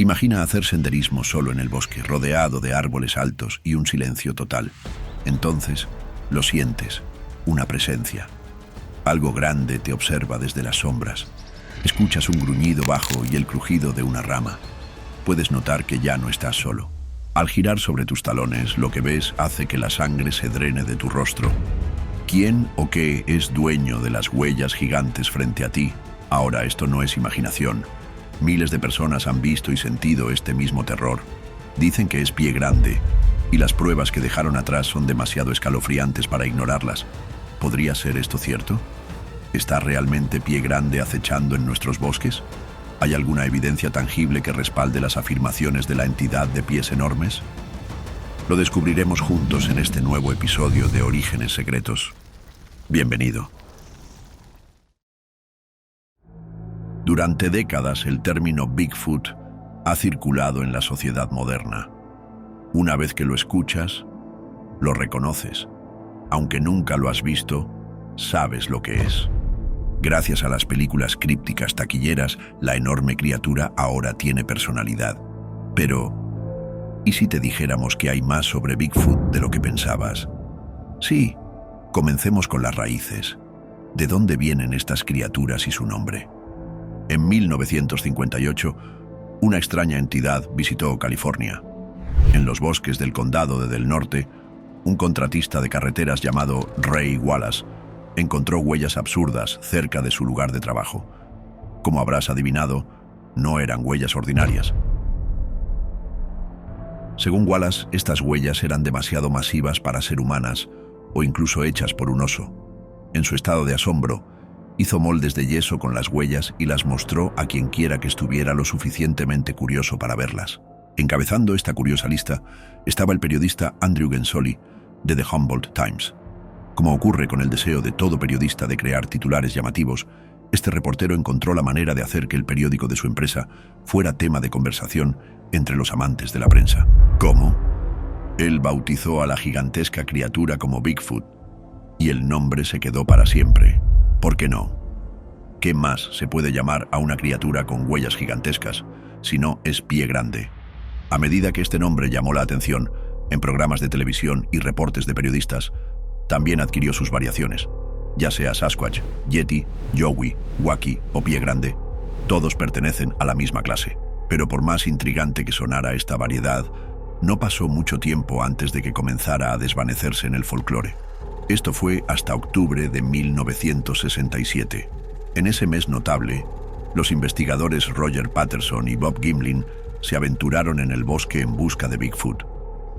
Imagina hacer senderismo solo en el bosque, rodeado de árboles altos y un silencio total. Entonces, lo sientes, una presencia. Algo grande te observa desde las sombras. Escuchas un gruñido bajo y el crujido de una rama. Puedes notar que ya no estás solo. Al girar sobre tus talones, lo que ves hace que la sangre se drene de tu rostro. ¿Quién o qué es dueño de las huellas gigantes frente a ti? Ahora, esto no es imaginación. Miles de personas han visto y sentido este mismo terror. Dicen que es Pie Grande, y las pruebas que dejaron atrás son demasiado escalofriantes para ignorarlas. ¿Podría ser esto cierto? ¿Está realmente Pie Grande acechando en nuestros bosques? ¿Hay alguna evidencia tangible que respalde las afirmaciones de la entidad de pies enormes? Lo descubriremos juntos en este nuevo episodio de Orígenes Secretos. Bienvenido. Durante décadas, el término Bigfoot ha circulado en la sociedad moderna. Una vez que lo escuchas, lo reconoces. Aunque nunca lo has visto, sabes lo que es. Gracias a las películas crípticas taquilleras, la enorme criatura ahora tiene personalidad. Pero, ¿y si te dijéramos que hay más sobre Bigfoot de lo que pensabas? Sí, comencemos con las raíces. ¿De dónde vienen estas criaturas y su nombre? En 1958, una extraña entidad visitó California. En los bosques del condado de Del Norte, un contratista de carreteras llamado Ray Wallace encontró huellas absurdas cerca de su lugar de trabajo. Como habrás adivinado, no eran huellas ordinarias. Según Wallace, estas huellas eran demasiado masivas para ser humanas o incluso hechas por un oso. En su estado de asombro, hizo moldes de yeso con las huellas y las mostró a quien quiera que estuviera lo suficientemente curioso para verlas. Encabezando esta curiosa lista estaba el periodista Andrew Gensoli, de The Humboldt Times. Como ocurre con el deseo de todo periodista de crear titulares llamativos, este reportero encontró la manera de hacer que el periódico de su empresa fuera tema de conversación entre los amantes de la prensa. ¿Cómo? Él bautizó a la gigantesca criatura como Bigfoot, y el nombre se quedó para siempre. ¿Por qué no? ¿Qué más se puede llamar a una criatura con huellas gigantescas si no es Pie Grande? A medida que este nombre llamó la atención en programas de televisión y reportes de periodistas, también adquirió sus variaciones. Ya sea Sasquatch, Yeti, Yowie, Waki o Pie Grande, todos pertenecen a la misma clase. Pero por más intrigante que sonara esta variedad, no pasó mucho tiempo antes de que comenzara a desvanecerse en el folclore. Esto fue hasta octubre de 1967. En ese mes notable, los investigadores Roger Patterson y Bob Gimlin se aventuraron en el bosque en busca de Bigfoot.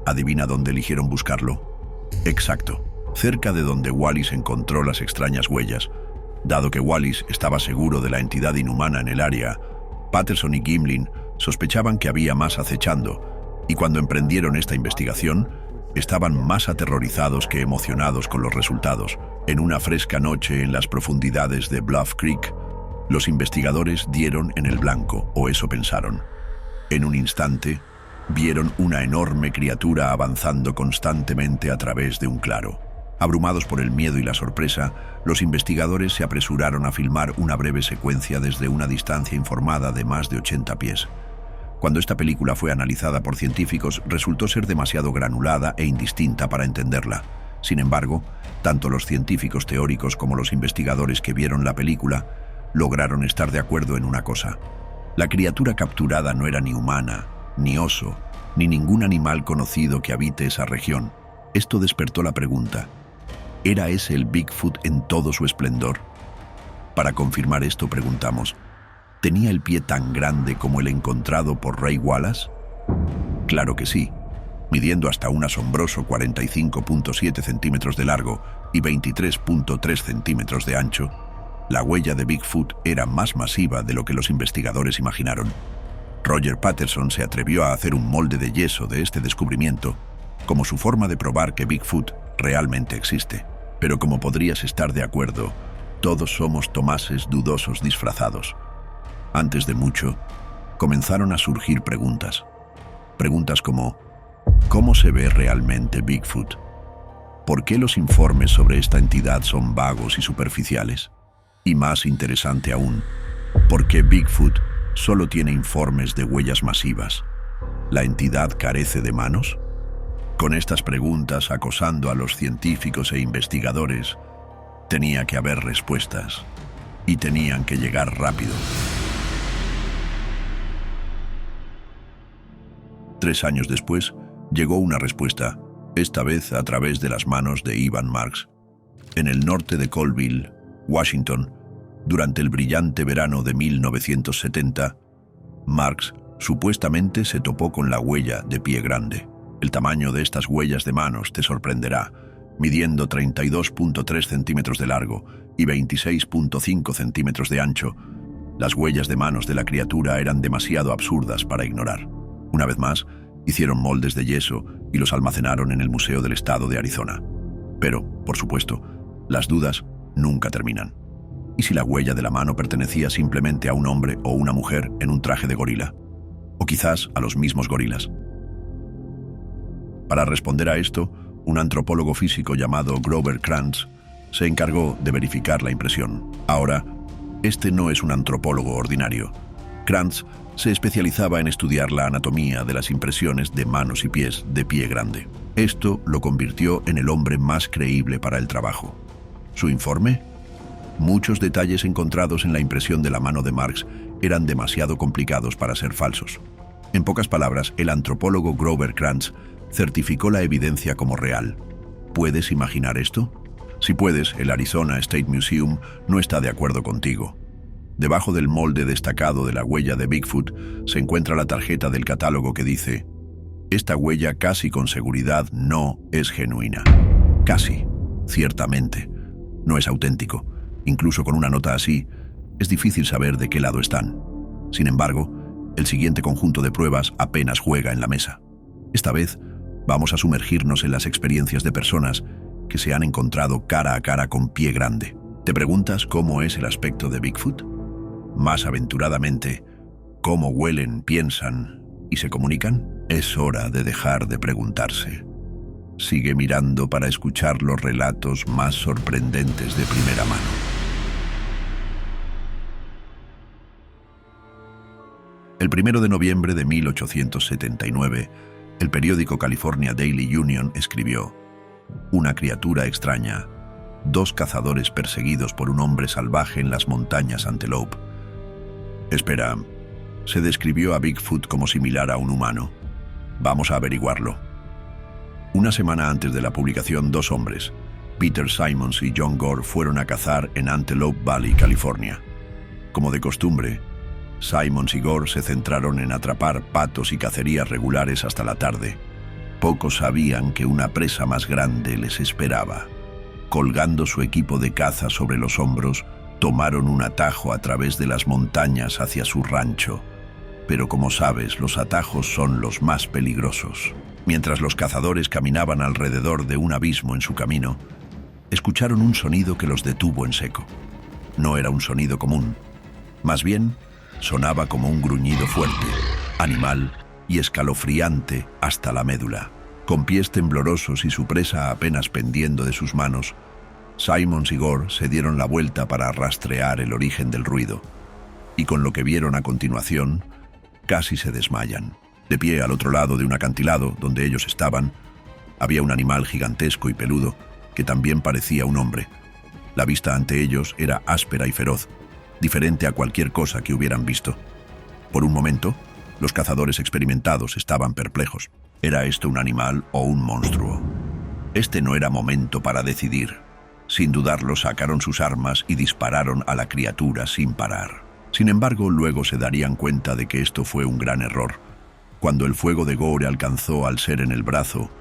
¿Adivina dónde eligieron buscarlo? Exacto, cerca de donde Wallace encontró las extrañas huellas. Dado que Wallace estaba seguro de la entidad inhumana en el área, Patterson y Gimlin sospechaban que había más acechando, y cuando emprendieron esta investigación, estaban más aterrorizados que emocionados con los resultados. En una fresca noche en las profundidades de Bluff Creek, los investigadores dieron en el blanco, o eso pensaron. En un instante, vieron una enorme criatura avanzando constantemente a través de un claro. Abrumados por el miedo y la sorpresa, los investigadores se apresuraron a filmar una breve secuencia desde una distancia informada de más de 80 pies. Cuando esta película fue analizada por científicos, resultó ser demasiado granulada e indistinta para entenderla. Sin embargo, tanto los científicos teóricos como los investigadores que vieron la película lograron estar de acuerdo en una cosa. La criatura capturada no era ni humana, ni oso, ni ningún animal conocido que habite esa región. Esto despertó la pregunta: ¿era ese el Bigfoot en todo su esplendor? Para confirmar esto preguntamos: ¿tenía el pie tan grande como el encontrado por Ray Wallace? Claro que sí. Midiendo hasta un asombroso 45.7 centímetros de largo y 23.3 centímetros de ancho, la huella de Bigfoot era más masiva de lo que los investigadores imaginaron. Roger Patterson se atrevió a hacer un molde de yeso de este descubrimiento como su forma de probar que Bigfoot realmente existe. Pero como podrías estar de acuerdo, todos somos Tomases dudosos disfrazados. Antes de mucho, comenzaron a surgir preguntas. Preguntas como: ¿cómo se ve realmente Bigfoot? ¿Por qué los informes sobre esta entidad son vagos y superficiales? Y más interesante aún, ¿por qué Bigfoot solo tiene informes de huellas masivas. ¿La entidad carece de manos? Con estas preguntas acosando a los científicos e investigadores, tenía que haber respuestas, y tenían que llegar rápido. 3 años después, llegó una respuesta, esta vez a través de las manos de Ivan Marks. En el norte de Colville, Washington, durante el brillante verano de 1970, Marks supuestamente se topó con la huella de Pie Grande. El tamaño de estas huellas de manos te sorprenderá, midiendo 32.3 centímetros de largo y 26.5 centímetros de ancho. Las huellas de manos de la criatura eran demasiado absurdas para ignorar. Una vez más, hicieron moldes de yeso y los almacenaron en el Museo del Estado de Arizona. Pero, por supuesto, las dudas nunca terminan. ¿Y si la huella de la mano pertenecía simplemente a un hombre o una mujer en un traje de gorila? O quizás a los mismos gorilas. Para responder a esto, un antropólogo físico llamado Grover Krantz se encargó de verificar la impresión. Ahora, este no es un antropólogo ordinario. Krantz se especializaba en estudiar la anatomía de las impresiones de manos y pies de Pie Grande. Esto lo convirtió en el hombre más creíble para el trabajo. ¿Su informe? Muchos detalles encontrados en la impresión de la mano de Marks eran demasiado complicados para ser falsos. En pocas palabras, el antropólogo Grover Krantz certificó la evidencia como real. ¿Puedes imaginar esto? Si puedes, el Arizona State Museum no está de acuerdo contigo. Debajo del molde destacado de la huella de Bigfoot se encuentra la tarjeta del catálogo que dice: esta huella casi con seguridad no es genuina. Casi, ciertamente, no es auténtico. Incluso con una nota así, es difícil saber de qué lado están. Sin embargo, el siguiente conjunto de pruebas apenas juega en la mesa. Esta vez, vamos a sumergirnos en las experiencias de personas que se han encontrado cara a cara con Pie Grande. ¿Te preguntas cómo es el aspecto de Bigfoot? Más aventuradamente, ¿cómo huelen, piensan y se comunican? Es hora de dejar de preguntarse. Sigue mirando para escuchar los relatos más sorprendentes de primera mano. El 1 de noviembre de 1879, el periódico California Daily Union escribió: una criatura extraña, 2 cazadores perseguidos por un hombre salvaje en las montañas Antelope. Espera, se describió a Bigfoot como similar a un humano. Vamos a averiguarlo. Una semana antes de la publicación, 2 hombres, Peter Simons y John Gore, fueron a cazar en Antelope Valley, California. Como de costumbre, Simons y Gore se centraron en atrapar patos y cacerías regulares hasta la tarde. Pocos sabían que una presa más grande les esperaba. Colgando su equipo de caza sobre los hombros, tomaron un atajo a través de las montañas hacia su rancho. Pero como sabes, los atajos son los más peligrosos. Mientras los cazadores caminaban alrededor de un abismo en su camino, escucharon un sonido que los detuvo en seco. No era un sonido común. Más bien, sonaba como un gruñido fuerte, animal y escalofriante hasta la médula. Con pies temblorosos y su presa apenas pendiendo de sus manos, Simons y Gore se dieron la vuelta para rastrear el origen del ruido, y con lo que vieron a continuación, casi se desmayan. De pie al otro lado de un acantilado donde ellos estaban, había un animal gigantesco y peludo que también parecía un hombre. La vista ante ellos era áspera y feroz, diferente a cualquier cosa que hubieran visto. Por un momento, los cazadores experimentados estaban perplejos. ¿Era esto un animal o un monstruo? Este no era momento para decidir. Sin dudarlo, sacaron sus armas y dispararon a la criatura sin parar. Sin embargo, luego se darían cuenta de que esto fue un gran error. Cuando el fuego de Gore alcanzó al ser en el brazo,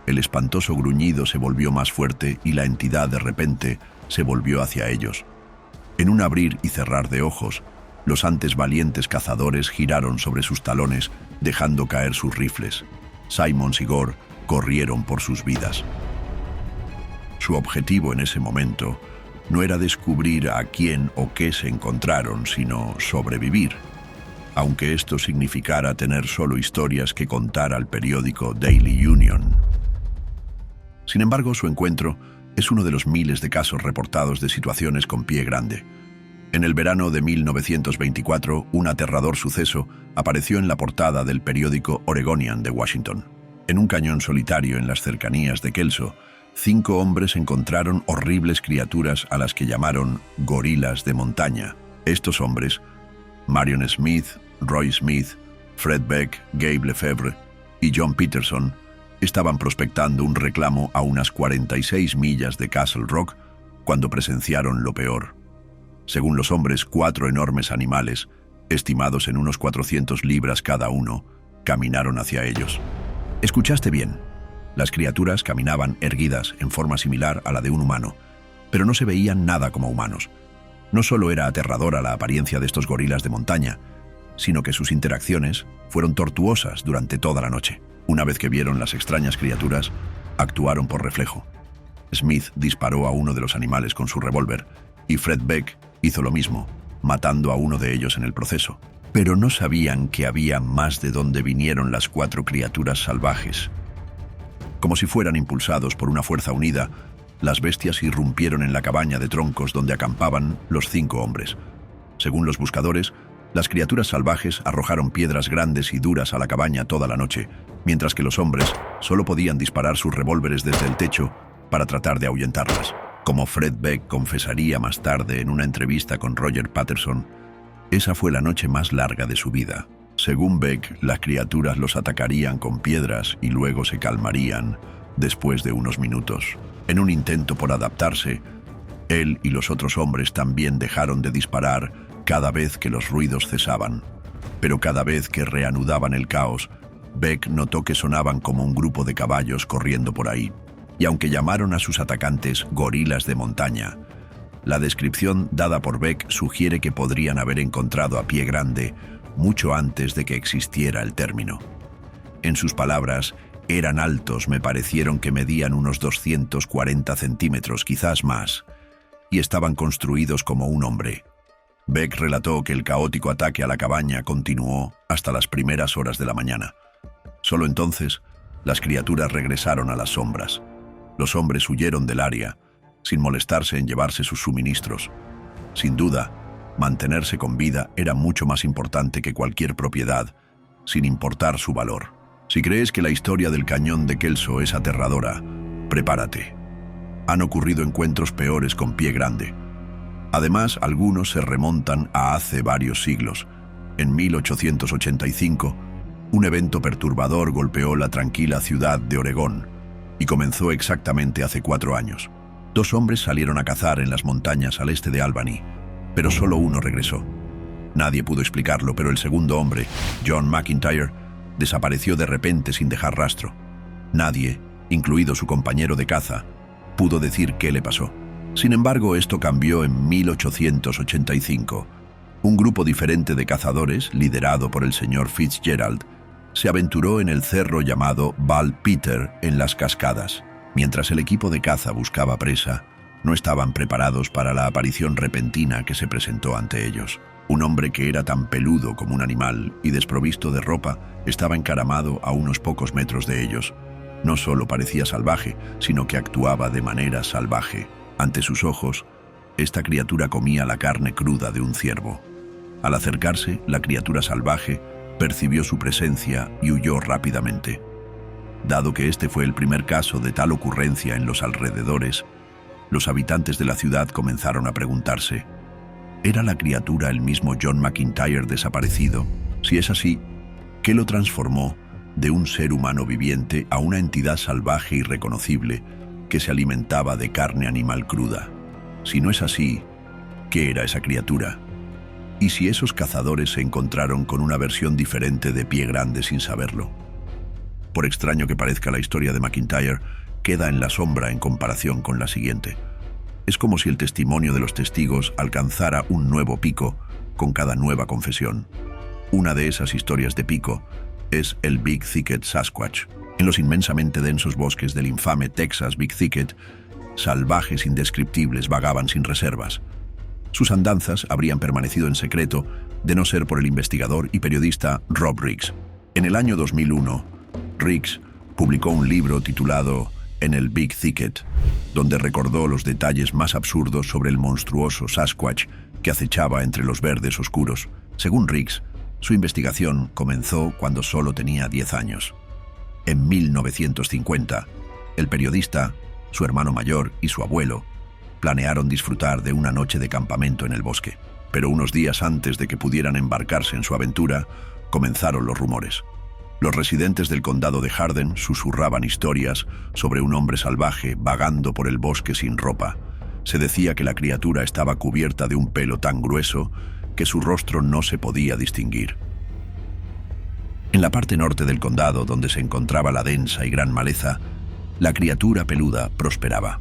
el espantoso gruñido se volvió más fuerte y la entidad de repente se volvió hacia ellos. En un abrir y cerrar de ojos, los antes valientes cazadores giraron sobre sus talones, dejando caer sus rifles. Simons y Gore corrieron por sus vidas. Su objetivo en ese momento no era descubrir a quién o qué se encontraron, sino sobrevivir, aunque esto significara tener solo historias que contar al periódico Daily Union. Sin embargo, su encuentro es uno de los miles de casos reportados de situaciones con Pie Grande. En el verano de 1924, un aterrador suceso apareció en la portada del periódico Oregonian de Washington. En un cañón solitario en las cercanías de Kelso, 5 hombres encontraron horribles criaturas a las que llamaron gorilas de montaña. Estos hombres, Marion Smith, Roy Smith, Fred Beck, Gabe Lefebvre y John Peterson, estaban prospectando un reclamo a unas 46 millas de Castle Rock cuando presenciaron lo peor. Según los hombres, 4 enormes animales, estimados en unos 400 libras cada uno, caminaron hacia ellos. Escuchaste bien. Las criaturas caminaban erguidas en forma similar a la de un humano, pero no se veían nada como humanos. No solo era aterradora la apariencia de estos gorilas de montaña, sino que sus interacciones fueron tortuosas durante toda la noche. Una vez que vieron las extrañas criaturas, actuaron por reflejo. Smith disparó a uno de los animales con su revólver y Fred Beck hizo lo mismo, matando a uno de ellos en el proceso. Pero no sabían que había más de donde vinieron las 4 criaturas salvajes. Como si fueran impulsados por una fuerza unida, las bestias irrumpieron en la cabaña de troncos donde acampaban los 5 hombres. Según los buscadores, las criaturas salvajes arrojaron piedras grandes y duras a la cabaña toda la noche, mientras que los hombres solo podían disparar sus revólveres desde el techo para tratar de ahuyentarlas. Como Fred Beck confesaría más tarde en una entrevista con Roger Patterson, esa fue la noche más larga de su vida. Según Beck, las criaturas los atacarían con piedras y luego se calmarían después de unos minutos. En un intento por adaptarse, él y los otros hombres también dejaron de disparar cada vez que los ruidos cesaban. Pero cada vez que reanudaban el caos, Beck notó que sonaban como un grupo de caballos corriendo por ahí. Y aunque llamaron a sus atacantes gorilas de montaña, la descripción dada por Beck sugiere que podrían haber encontrado a Pie Grande mucho antes de que existiera el término. En sus palabras, eran altos, me parecieron que medían unos 240 centímetros, quizás más, y estaban construidos como un hombre. Beck relató que el caótico ataque a la cabaña continuó hasta las primeras horas de la mañana. Solo entonces, las criaturas regresaron a las sombras. Los hombres huyeron del área, sin molestarse en llevarse sus suministros. Sin duda, mantenerse con vida era mucho más importante que cualquier propiedad, sin importar su valor. Si crees que la historia del cañón de Kelso es aterradora, prepárate. Han ocurrido encuentros peores con Pie Grande. Además, algunos se remontan a hace varios siglos. En 1885, un evento perturbador golpeó la tranquila ciudad de Oregón, y comenzó exactamente hace 4 años. 2 hombres salieron a cazar en las montañas al este de Albany, pero solo uno regresó. Nadie pudo explicarlo, pero el segundo hombre, John McIntyre, desapareció de repente sin dejar rastro. Nadie, incluido su compañero de caza, pudo decir qué le pasó. Sin embargo, esto cambió en 1885. Un grupo diferente de cazadores, liderado por el señor Fitzgerald, se aventuró en el cerro llamado Bald Peter en las Cascadas. Mientras el equipo de caza buscaba presa, no estaban preparados para la aparición repentina que se presentó ante ellos. Un hombre que era tan peludo como un animal y desprovisto de ropa estaba encaramado a unos pocos metros de ellos. No solo parecía salvaje, sino que actuaba de manera salvaje. Ante sus ojos, esta criatura comía la carne cruda de un ciervo. Al acercarse, la criatura salvaje percibió su presencia y huyó rápidamente. Dado que este fue el primer caso de tal ocurrencia en los alrededores, los habitantes de la ciudad comenzaron a preguntarse, ¿era la criatura el mismo John McIntyre desaparecido? Si es así, ¿qué lo transformó de un ser humano viviente a una entidad salvaje y irreconocible que se alimentaba de carne animal cruda? Si no es así, ¿qué era esa criatura? ¿Y si esos cazadores se encontraron con una versión diferente de Pie Grande sin saberlo? Por extraño que parezca, la historia de McIntyre queda en la sombra en comparación con la siguiente. Es como si el testimonio de los testigos alcanzara un nuevo pico con cada nueva confesión. Una de esas historias de pico es el Big Thicket Sasquatch. En los inmensamente densos bosques del infame Texas Big Thicket, salvajes indescriptibles vagaban sin reservas. Sus andanzas habrían permanecido en secreto de no ser por el investigador y periodista Rob Riggs. En el año 2001, Riggs publicó un libro titulado En el Big Thicket, donde recordó los detalles más absurdos sobre el monstruoso Sasquatch que acechaba entre los verdes oscuros. Según Riggs, su investigación comenzó cuando solo tenía 10 años. En 1950, el periodista, su hermano mayor y su abuelo planearon disfrutar de una noche de campamento en el bosque. Pero unos días antes de que pudieran embarcarse en su aventura, comenzaron los rumores. Los residentes del condado de Hardin susurraban historias sobre un hombre salvaje vagando por el bosque sin ropa. Se decía que la criatura estaba cubierta de un pelo tan grueso que su rostro no se podía distinguir. En la parte norte del condado, donde se encontraba la densa y gran maleza, la criatura peluda prosperaba.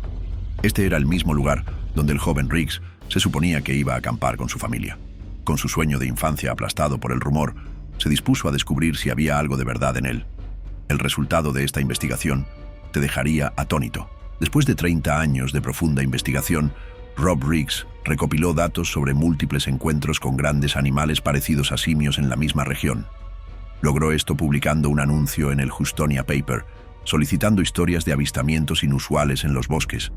Este era el mismo lugar donde el joven Riggs se suponía que iba a acampar con su familia. Con su sueño de infancia aplastado por el rumor, se dispuso a descubrir si había algo de verdad en él. El resultado de esta investigación te dejaría atónito. Después de 30 años de profunda investigación, Rob Riggs recopiló datos sobre múltiples encuentros con grandes animales parecidos a simios en la misma región. Logró esto publicando un anuncio en el Houstonia Paper, solicitando historias de avistamientos inusuales en los bosques.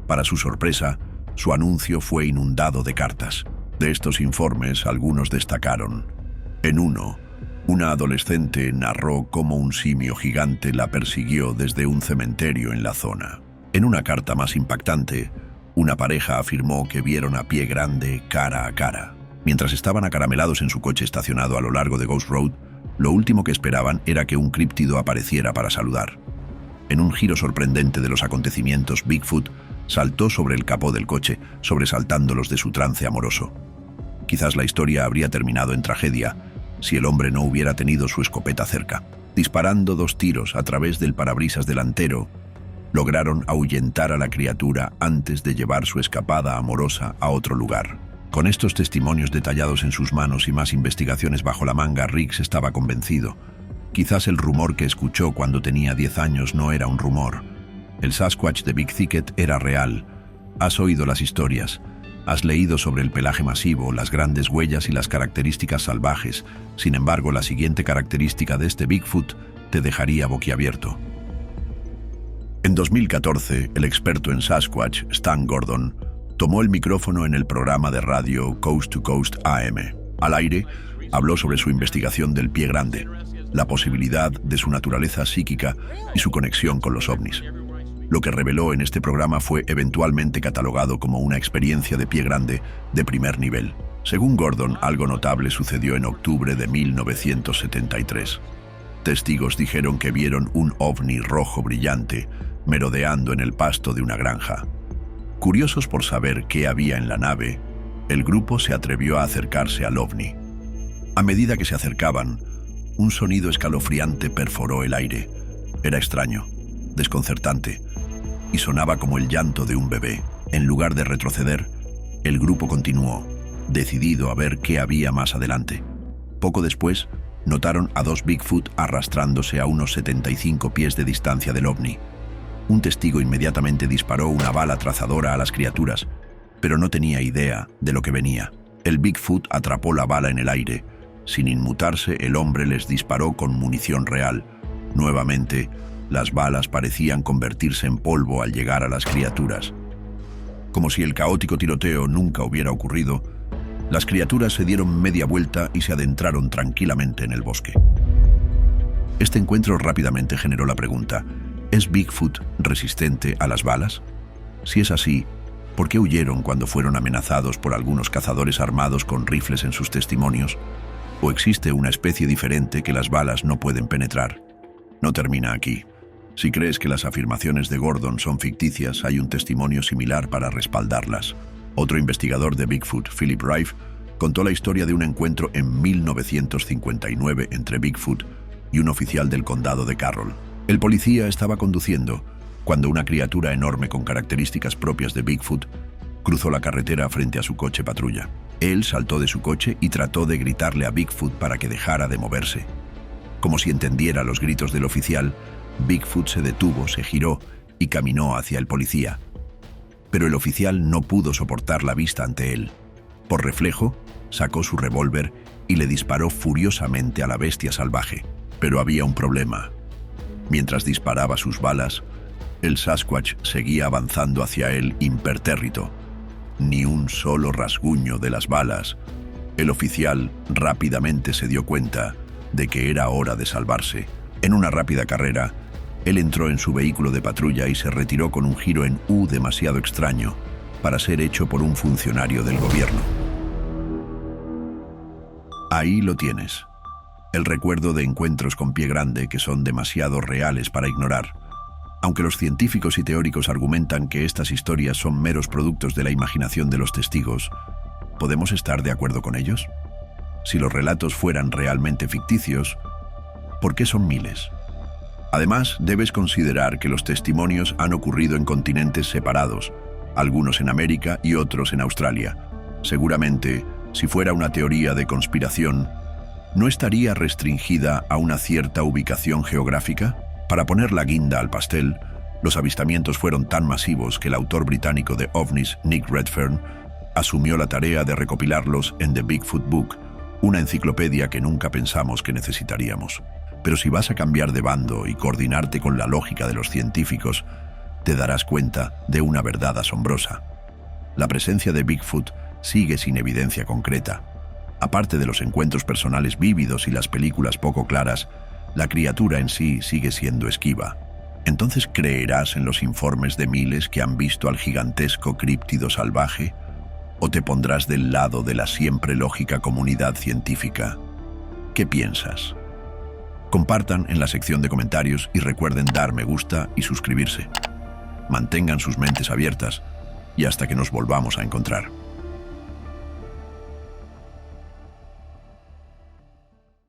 Para su sorpresa, su anuncio fue inundado de cartas. De estos informes, algunos destacaron. En uno, una adolescente narró cómo un simio gigante la persiguió desde un cementerio en la zona. En una carta más impactante, una pareja afirmó que vieron a Pie Grande cara a cara. Mientras estaban acaramelados en su coche estacionado a lo largo de Ghost Road, lo último que esperaban era que un críptido apareciera para saludar. En un giro sorprendente de los acontecimientos, Bigfoot saltó sobre el capó del coche, sobresaltándolos de su trance amoroso. Quizás la historia habría terminado en tragedia si el hombre no hubiera tenido su escopeta cerca. Disparando 2 tiros a través del parabrisas delantero, lograron ahuyentar a la criatura antes de llevar su escapada amorosa a otro lugar. Con estos testimonios detallados en sus manos y más investigaciones bajo la manga, Riggs estaba convencido. Quizás el rumor que escuchó cuando tenía 10 años no era un rumor. El Sasquatch de Big Thicket era real. Has oído las historias. Has leído sobre el pelaje masivo, las grandes huellas y las características salvajes. Sin embargo, la siguiente característica de este Bigfoot te dejaría boquiabierto. En 2014, el experto en Sasquatch, Stan Gordon, tomó el micrófono en el programa de radio Coast to Coast AM. Al aire, habló sobre su investigación del Pie Grande, la posibilidad de su naturaleza psíquica y su conexión con los ovnis. Lo que reveló en este programa fue eventualmente catalogado como una experiencia de Pie Grande de primer nivel. Según Gordon, algo notable sucedió en octubre de 1973. Testigos dijeron que vieron un ovni rojo brillante merodeando en el pasto de una granja. Curiosos por saber qué había en la nave, el grupo se atrevió a acercarse al ovni. A medida que se acercaban, un sonido escalofriante perforó el aire. Era extraño, desconcertante, y sonaba como el llanto de un bebé. En lugar de retroceder, el grupo continuó, decidido a ver qué había más adelante. Poco después, notaron a 2 Bigfoot arrastrándose a unos 75 pies de distancia del ovni. Un testigo inmediatamente disparó una bala trazadora a las criaturas, pero no tenía idea de lo que venía. El Bigfoot atrapó la bala en el aire. Sin inmutarse, el hombre les disparó con munición real. Nuevamente, las balas parecían convertirse en polvo al llegar a las criaturas. Como si el caótico tiroteo nunca hubiera ocurrido, las criaturas se dieron media vuelta y se adentraron tranquilamente en el bosque. Este encuentro rápidamente generó la pregunta: ¿es Bigfoot resistente a las balas? Si es así, ¿por qué huyeron cuando fueron amenazados por algunos cazadores armados con rifles en sus testimonios? ¿O existe una especie diferente que las balas no pueden penetrar? No termina aquí. Si crees que las afirmaciones de Gordon son ficticias, hay un testimonio similar para respaldarlas. Otro investigador de Bigfoot, Philip Rife, contó la historia de un encuentro en 1959 entre Bigfoot y un oficial del condado de Carroll. El policía estaba conduciendo cuando una criatura enorme con características propias de Bigfoot cruzó la carretera frente a su coche patrulla. Él saltó de su coche y trató de gritarle a Bigfoot para que dejara de moverse. Como si entendiera los gritos del oficial, Bigfoot se detuvo, se giró y caminó hacia el policía. Pero el oficial no pudo soportar la vista ante él. Por reflejo, sacó su revólver y le disparó furiosamente a la bestia salvaje. Pero había un problema. Mientras disparaba sus balas, el Sasquatch seguía avanzando hacia él impertérrito. ni un solo rasguño de las balas. El oficial rápidamente se dio cuenta de que era hora de salvarse. En una rápida carrera, él entró en su vehículo de patrulla y se retiró con un giro en U demasiado extraño para ser hecho por un funcionario del gobierno. Ahí lo tienes. El recuerdo de encuentros con pie grande que son demasiado reales para ignorar. Aunque los científicos y teóricos argumentan que estas historias son meros productos de la imaginación de los testigos, ¿podemos estar de acuerdo con ellos? Si los relatos fueran realmente ficticios, ¿por qué son miles? Además, debes considerar que los testimonios han ocurrido en continentes separados, algunos en América y otros en Australia. Seguramente, si fuera una teoría de conspiración, ¿no estaría restringida a una cierta ubicación geográfica? Para poner la guinda al pastel, los avistamientos fueron tan masivos que el autor británico de OVNIs, Nick Redfern, asumió la tarea de recopilarlos en The Bigfoot Book, una enciclopedia que nunca pensamos que necesitaríamos. Pero si vas a cambiar de bando y coordinarte con la lógica de los científicos, te darás cuenta de una verdad asombrosa. La presencia de Bigfoot sigue sin evidencia concreta. Aparte de los encuentros personales vívidos y las películas poco claras, la criatura en sí sigue siendo esquiva. ¿Entonces creerás en los informes de miles que han visto al gigantesco críptido salvaje? ¿O te pondrás del lado de la siempre lógica comunidad científica? ¿Qué piensas? Compartan en la sección de comentarios y recuerden dar me gusta y suscribirse. Mantengan sus mentes abiertas y hasta que nos volvamos a encontrar.